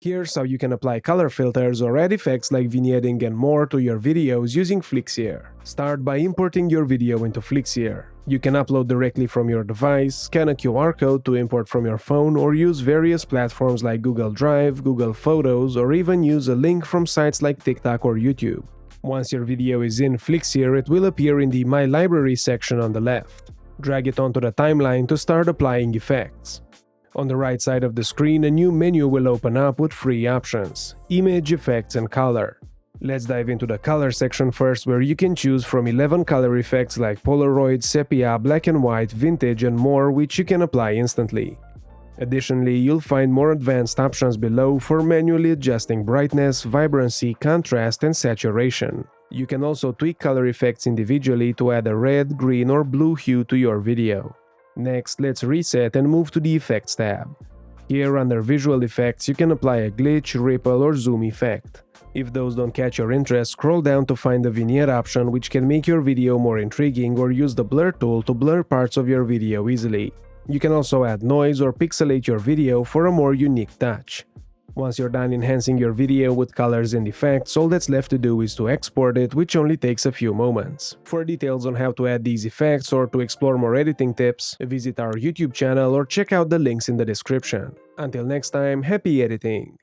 Here's how you can apply color filters or add effects like vignetting and more to your videos using Flixier. Start by importing your video into Flixier. You can upload directly from your device, scan a QR code to import from your phone, or use various platforms like Google Drive, Google Photos, or even use a link from sites like TikTok or YouTube. Once your video is in Flixier, it will appear in the My Library section on the left. Drag it onto the timeline to start applying effects. On the right side of the screen, a new menu will open up with three options: Image, Effects, and Color. Let's dive into the Color section first, where you can choose from 11 color effects like Polaroid, Sepia, Black and White, Vintage, and more, which you can apply instantly. Additionally, you'll find more advanced options below for manually adjusting brightness, vibrancy, contrast, and saturation. You can also tweak color effects individually to add a red, green, or blue hue to your video. Next, let's reset and move to the Effects tab. Here under Visual Effects, you can apply a glitch, ripple, or zoom effect. If those don't catch your interest, scroll down to find the Vignette option, which can make your video more intriguing, or use the Blur tool to blur parts of your video easily. You can also add noise or pixelate your video for a more unique touch. Once you're done enhancing your video with colors and effects, all that's left to do is to export it, which only takes a few moments. For details on how to add these effects or to explore more editing tips, visit our YouTube channel or check out the links in the description. Until next time, happy editing!